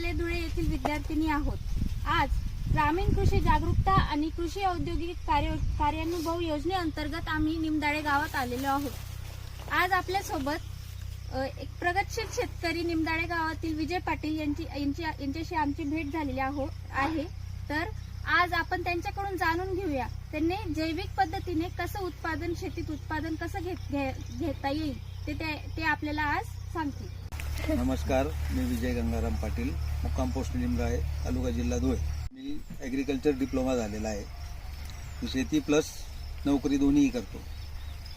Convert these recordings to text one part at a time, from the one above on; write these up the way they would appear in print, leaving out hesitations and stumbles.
जिल्हे धुळे येथील विद्यार्थिनी आहोत. आज ग्रामीण कृषी जागरूकता आणि कृषी औद्योगिक कार्यानुभव योजनेअंतर्गत आम्ही निमदाळे गावात आलेलो आहोत. आज आपल्यासोबत एक प्रगतशील शेतकरी निमदाळे गावातील विजय पाटील यांच्याशी आमची भेट झालेली आहे. तर आज आपण त्यांच्याकडून जाणून घेऊया त्यांनी जैविक पद्धतीने कसं शेतीत उत्पादन कसं घेता येईल ते आपल्याला आज सांगतील. नमस्कार, मी विजय गंगाराम पाटील, मुक्काम पोस्ट निमदाळे, तालुका जिल्हा धुळे. मी ॲग्रिकल्चर डिप्लोमा झालेला आहे. मी शेती प्लस नोकरी दोन्हीही करतो.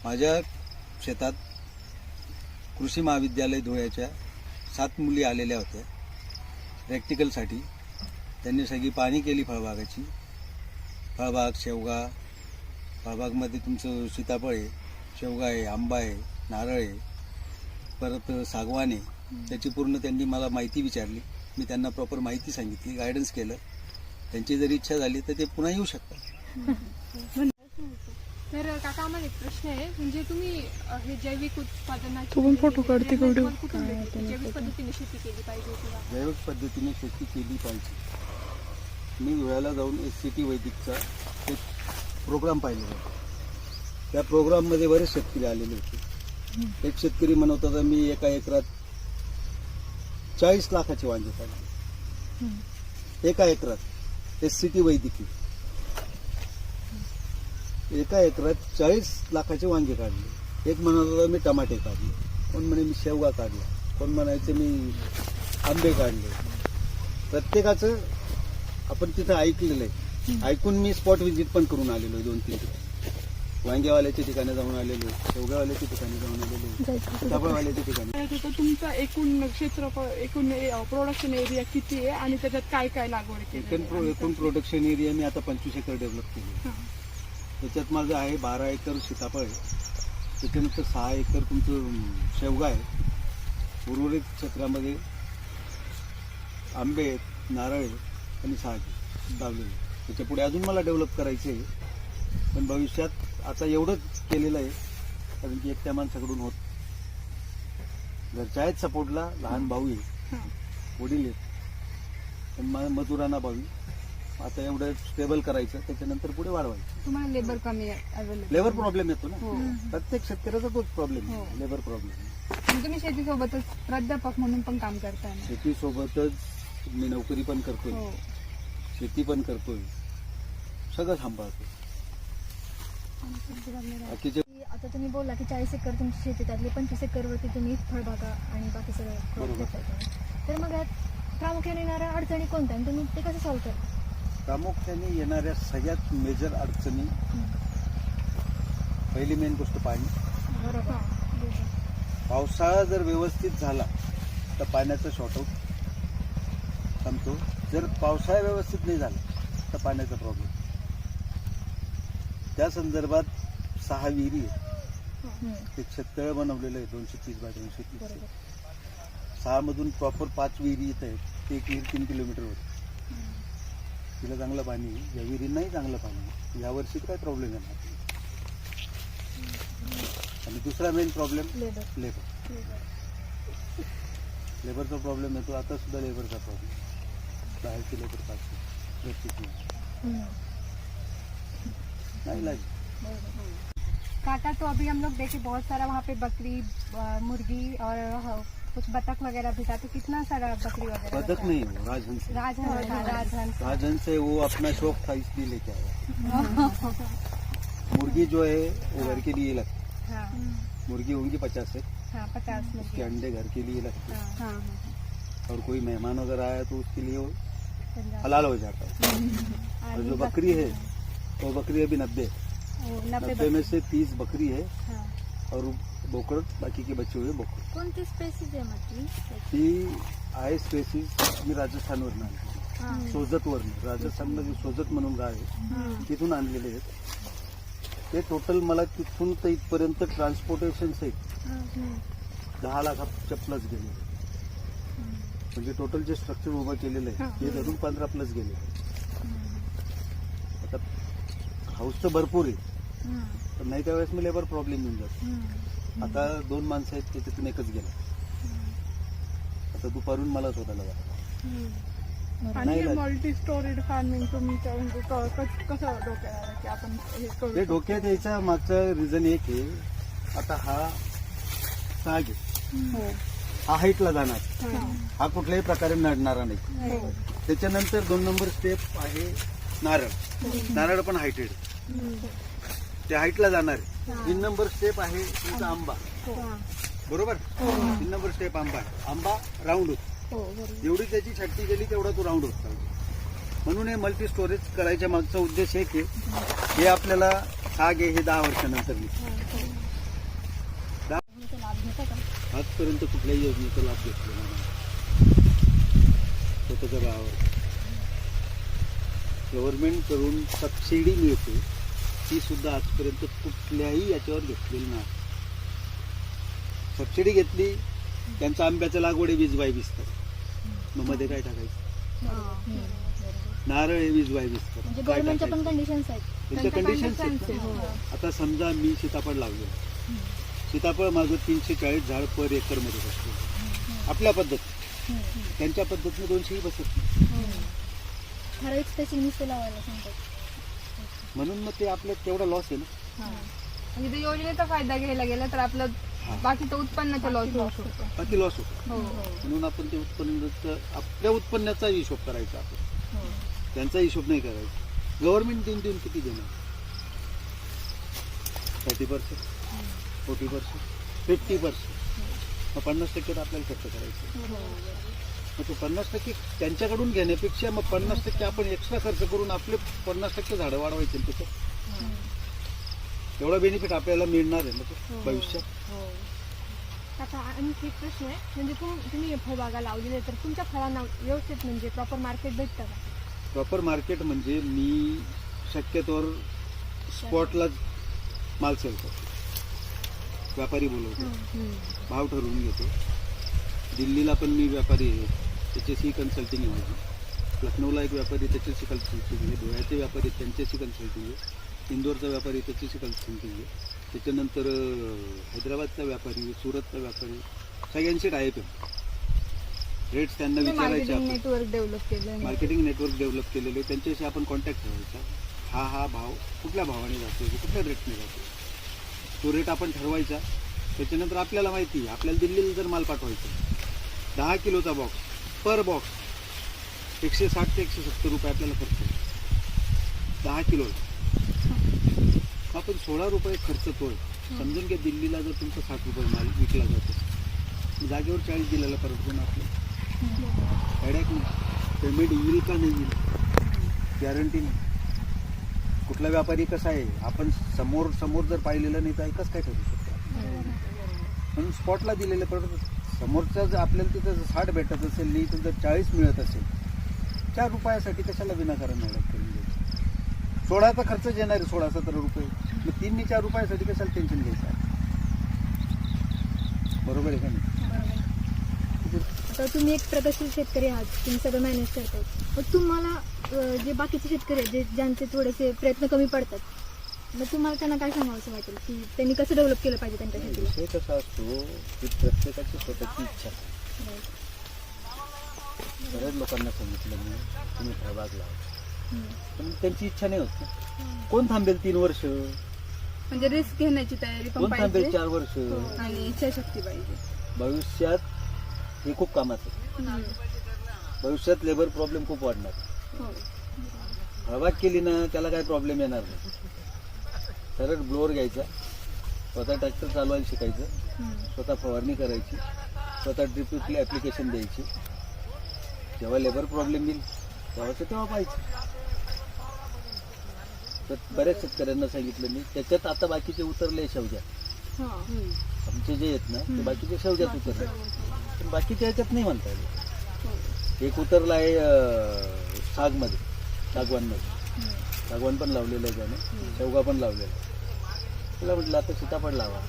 माझ्या शेतात कृषी महाविद्यालय धुळ्याच्या 7 मुली आलेल्या होत्या प्रॅक्टिकलसाठी. त्यांनी सगळी पाहणी केली फळबागाची. फळबाग, शेवगा, फळबागमध्ये तुमचं सीताफळ आहे, शेवगा आहे, आंबा आहे, नारळ आहे, परत सागवान आहे. त्याची पूर्ण त्यांनी मला माहिती विचारली. मी त्यांना प्रॉपर माहिती सांगितली, गायडन्स केलं. त्यांची जर इच्छा झाली तर ते पुन्हा येऊ शकतात. तर काका, आम्हाला एक प्रश्न आहे, म्हणजे तुम्ही हे जैविक उत्पादनाची फोटो काढते जैविक पद्धतीने शेती केली पाहिजे किंवा जैविक पद्धतीने शेती केली पाहिजे. मी धुळ्याला जाऊन SCT वैदिकचा एक प्रोग्राम पाहिलेला होता. त्या प्रोग्राममध्ये बरेच शेतकरी आलेले होते. एक शेतकरी म्हणत होता, मी एका एकरात 40 लाखाचे वांगे काढले. एका एकरात SCT वैदिकी एका एकरात 40 लाखाचे वांगे काढले. एक म्हणत होता, मी टमाटे काढले. कोण म्हणे मी शेवगा काढला, कोण म्हणायचे मी आंबे काढले. प्रत्येकाचं आपण तिथं ऐकलेलं आहे. ऐकून मी स्पॉट व्हिजिट पण करून आलेलो आहे 2-3 ठिकाणी. वांग्यावाल्याच्या ठिकाणी जाऊन आलेलो, शेवगावाल्याच्या ठिकाणी जाऊन आलेलो, सीताफळवाल्याच्या ठिकाणी. तुमचा एकूण क्षेत्रफळ, एकूण प्रोडक्शन एरिया किती आहे आणि त्याच्यात काय काय लागवड केली? एकूण प्रोडक्शन एरिया मी आता 25 एकर डेव्हलप केली. त्याच्यात माझं आहे 12 एकर सीताफळ आहे. त्याच्यानंतर 6 एकर तुमचं शेवगा आहे. उर्वरित क्षेत्रामध्ये आंबे आहेत, नारळ आहे आणि साग लावलेले. त्याच्या पुढे अजून मला डेव्हलप करायचे आहे, पण भविष्यात आता एवढंच केलेलं आहे कारण की एकट्या माणसाकडून होत. घरच्या आहेत सपोर्टला, लहान भाऊ आहे, वडील आहेत, पण मजुरांना भावी. आता एवढं स्टेबल करायचं, त्याच्यानंतर पुढे वाढवायचं. तुम्हाला लेबर कमी आहे, लेबर प्रॉब्लेम येतो ना. प्रत्येक शेतकऱ्याचा तोच प्रॉब्लेम आहे, लेबर प्रॉब्लेम. तुम्ही शेतीसोबतच प्राध्यापक म्हणून पण काम करताय. शेतीसोबतच मी नोकरी पण करतोय, शेती पण करतोय, सगळं सांभाळतो. बाकीचे आता तुम्ही बोलला की 40 एकर तुमची शेती, त्यातली 25 एकरवरती तुम्ही फळबागा आणि बाकी सगळं करताय. तर मग यात प्रामुख्याने येणाऱ्या अडचणी कोणत्या आणि तुम्ही ते कसं सॉल्व्ह करता? प्रामुख्याने येणाऱ्या सगळ्यात मेजर अडचणी, पहिली मेन गोष्ट पाणी. पावसाळा जर व्यवस्थित झाला तर पाण्याचा शॉर्टआउट थांबतो. जर पावसाळा व्यवस्थित नाही झाला तर पाण्याचा प्रॉब्लेम. त्या संदर्भात 6 विहिरी आहेत. एक शेततळं बनवलेलं आहे 230 बाय 230. 6 मधून प्रॉपर 5 विहिरी येत आहेत. ते एक विहीर 3 किलोमीटर होते. तिला चांगलं पाणी, या विहिरींनाही चांगलं पाणी. यावर्षी काय प्रॉब्लेम येणार. आणि दुसरा मेन प्रॉब्लेम लेबरचा प्रॉब्लेम येतो. आता सुद्धा लेबरचा प्रॉब्लेम, बाहेरची लेबर पाहिजे नहीं लगी। काका, तो अभी हम लोग देखे बहुत सारा वहाँ पे बकरी, मुर्गी और कुछ बतख वगैरह भी था, तो कितना सारा बकरी वगैरह? बतख नहीं, राजहंस। राजहंस है, वो अपना शौक था इसलिए लेके आया। मुर्गी जो है वो घर के लिए लगती है। मुर्गी होंगी 50 से 50 उसके अंडे घर के लिए लगते हैं। और कोई मेहमान वगैरह आया तो उसके लिए वो हलाल हो जाता है। और जो बकरी है वो बकरी अभी 90 में से 30 बकरी है और बोकड, बाकी के बच्चे हुए बोकड। कोणती स्पेसिस आहे म्हटली? ती आहे स्पेसिस मी राजस्थानवरून आणली, सोजतवरून। राजस्थानमध्ये सोजत म्हणून गाव आहे, तिथून आणलेले आहेत ते। टोटल मला तिथून तर इथपर्यंत ट्रान्सपोर्टेशन सहित 10 लाखाच्या प्लस गेले। म्हणजे टोटल जे स्ट्रक्चर उभं केलेलं आहे ते धरून 15 प्लस गेले। आता हाऊस तर भरपूर आहे, पण नाही त्यावेळेस मी लेबर प्रॉब्लेम येऊन जातो। आता 2 माणसं आहेत, त्याच्यातून एकच गेला। आता दुपारून मला शोधायला लागला। आणि नाही हे लागत. मल्टी स्टोरीड फार्मिंग तुमच्या म्हणजे कसं डोक्यात आलं की आपण हे करू ते डोक्यात यायचा मागचं रिझन एक आहे, आता हा साग आहे, हा हाईटला जाणार, हा कुठल्याही प्रकारे नडणारा नाही. त्याच्यानंतर 2 नंबर स्टेप आहे नारळ. नारळ पण हायटेड, ते हाईटला जाणार आहे. 3 नंबर स्टेप आहे तुमचा आंबा, बरोबर. 3 नंबर स्टेप आंबा आहे. आंबा राऊंड होतो, जेवढी त्याची छाटणी केली तेवढा तो राऊंड होत चालतो. म्हणून हे मल्टी स्टोरेज करायच्या मागचा उद्देश एक आहे, हे आपल्याला साग आहे हे 10 वर्षानंतर मिळतं. लाभ घेता का? आजपर्यंत कुठल्याही योजनेचा लाभ घेतलेला नाही. स्वतःच्या भावावर गव्हर्नमेंट कडून सबसिडी मिळते, ती सुद्धा आजपर्यंत कुठल्याही याच्यावर घेतलेली नाही. सबसिडी घेतली, त्यांचं आंब्याचं लागवड 20/20 तर मग मध्ये काय टाकायचं? नारळ हे 20/20 तर म्हणजे काय गव्हर्नमेंटच्या पण टाकायचं? कंडिशन्स आहेत. त्यांच्या कंडिशन. आता समजा मी सीताफळ लावलं, सीताफळ माझं 340 झाड पर एकर मध्ये बसतो आपल्या पद्धत, त्यांच्या पद्धतीने 200 बसत नाही. ठराविक स्पेसिंग नुसतं लावायला सांगतात. म्हणून मग ते आपलं तेवढा लॉस आहे ना. म्हणजे ते योजनेचा फायदा घ्यायला गेला तर आपलं बाकीचं उत्पन्नाचा लॉस होऊ शकतो. बाकी लॉस होतो. म्हणून आपण ते उत्पन्नाचं, आपल्या उत्पन्नाचा हिशोब करायचा, आपण त्यांचा हिशोब नाही करायचा. गव्हर्नमेंट देऊन किती देणार? 30%, 40%, 50%, मग 50% आपल्याला खर्च करायचा. मग तो 50% त्यांच्याकडून घेण्यापेक्षा मग 50% आपण एक्स्ट्रा खर्च करून आपले 50% झाडं वाढवायचे त्याच्यात. एवढा बेनिफिट आपल्याला मिळणार आहे ना तो भविष्यात. आता आणखी एक प्रश्न आहे, म्हणजे तुम्ही फळबागा लावलेल्या तर तुमच्या फळांना व्यवस्थित म्हणजे प्रॉपर मार्केट भेटतं का? प्रॉपर मार्केट म्हणजे मी शक्यतोवर स्पॉटलाच माल सेल करतो, व्यापारी बोलवतो, भाव ठरवून घेतो. दिल्लीला पण मी व्यापारी आहे, त्याच्याशी कन्सल्टिंग आहे माझी. लखनौला एक व्यापारी त्याच्याशी कन्सल्टिंग आहे, धुळ्याचे व्यापारी त्यांच्याशी कन्सल्टिंग आहे, इंदोरचा व्यापारी त्याच्याशी कन्सल्टिंग आहे, त्याच्यानंतर हैदराबादचा व्यापारी, सुरतचा व्यापारी, सगळ्यांशी टायप आहे. रेट्स त्यांना विचारायचे, आपण नेटवर्क डेव्हलप केलं. मार्केटिंग नेटवर्क डेव्हलप केलेले, त्यांच्याशी आपण कॉन्टॅक्ट ठेवायचा. हा भाव कुठल्या भावाने जातो, कुठल्या रेटने जातो, तो रेट आपण ठरवायचा. त्याच्यानंतर आपल्याला माहिती आहे, आपल्याला दिल्लीला जर माल पाठवायचा 10 किलोचा बॉक्स, पर बॉक्स 160 ते 170 रुपये आपल्याला खर्च आहे 10 किलोला. आपण 16 रुपये खर्च तोय. समजून घ्या दिल्लीला जर तुमचा 60 रुपये माल विकला जातो, जागेवर 40 दिलेला परत ना आपलं डायरेक्ट पेमेंट येईल का नाही येईल गॅरंटी नाही. कुठला व्यापारी कसा आहे आपण समोर जर पाहिलेलं नाही तर कसं काय ठरू शकतो. म्हणून स्पॉटला दिलेलं परत समोरच्या जर आपल्याला तिथं 60 भेटत असेल नाही तर जर 40 मिळत असेल, 4 रुपयासाठी कशाला विनाकारण अडक करून द्यायचं. 16चा खर्च येणार आहे 16-17 रुपये, मग 3-4 रुपयासाठी कशाला टेन्शन घ्यायचं. बरोबर आहे का नाही? आता तुम्ही एक प्रगतशील शेतकरी आहात, तुम्ही सगळं मॅनेज करताय, मग तुम्हाला जे बाकीचे शेतकरी आहेत जे ज्यांचे थोडेसे प्रयत्न कमी पडतात, मग तुम्हाला त्यांना काय सांगावं वाटेल की त्यांनी कसं डेव्हलप केलं पाहिजे त्यांच्या शेतीला? विषय कसा असतो की प्रत्येकाची स्वतःची इच्छा असते. बऱ्याच लोकांना सांगितलं मी तुम्ही फळबाग लावा, पण त्यांची इच्छा नाही होत ना. कोण थांबेल 3 वर्ष, म्हणजे रिस्क घेण्याची तयारी पण कोण थांबेल पाहिजे 4 वर्ष, आणि इच्छाशक्ती पाहिजे. भविष्यात हे खूप कामाचं आहे. भविष्यात लेबर प्रॉब्लेम खूप वाढणार. फळबाग केली ना त्याला काय प्रॉब्लेम येणार नाही. सरळ ब्लोअर घ्यायचा, स्वतः ट्रॅक्टर चालवायला शिकायचं, स्वतः फवारणी करायची, स्वतः ड्रिप ॲप्लिकेशन द्यायची. जेव्हा लेबर प्रॉब्लेम येईल तेव्हा पाहिजे. तर बऱ्याच शेतकऱ्यांना सांगितलं मी, त्याच्यात आता बाकीचे उतरले शेवग्या, आमचे जे आहेत ना ते बाकीचे शेवग्यात उतरले, पण बाकीच्या ह्याच्यात नाही म्हणता येईल. एक उतरला आहे सागवानमध्ये, सागवान पण लावलेलं आहे त्याने, शेवगा पण लावलेला आहे. त्याला म्हटलं आता सीताफळ लावा,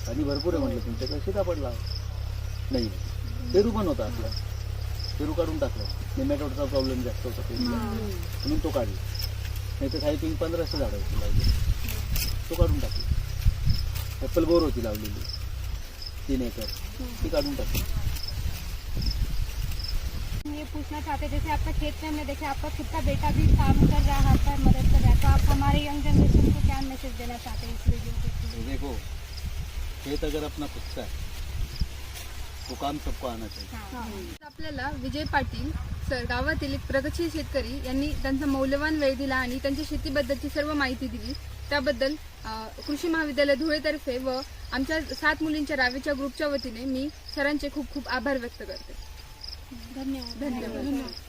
आणि भरपूर आहे म्हटलं तुमच्याकडे, सीताफळ लावा. नाही, पेरू पण होता आपला, पेरू काढून टाकला. नेमॅटोडचा प्रॉब्लेम जास्त होता पेरूला, म्हणून तो काढला. नाही तर साईपिंग 1500 झाडं होती लावली, तो काढून टाकला. ॲपल बोर होती लावलेली 3 एकर, ती काढून टाकली. ये पूछना चाहते हैं, जैसे आपका खेत में हमने देखा आपका खुद का बेटा भी काम कर रहा है, मदद कर रहा है, तो आप हमारे यंग जनरेशन को क्या मैसेज देना चाहते हैं इस वीडियो के थ्रू? तो देखो, खेत अगर अपना खुद का है तो काम सबको आना चाहिए. आपल्याला विजय पाटील सर गावातील एक प्रगतशील शेतकरी यांनी त्यांचा मौल्यवान वेळ दिला आणि त्यांच्या शेतीबद्दलची सर्व माहिती दिली. त्याबद्दल कृषी महाविद्यालय धुळेतर्फे व आमच्या 7 मुलींच्या रावेच्या ग्रुपच्या वतीने मी सरांचे खूप खूप आभार व्यक्त करते. धन्यवाद. धन्यवाद.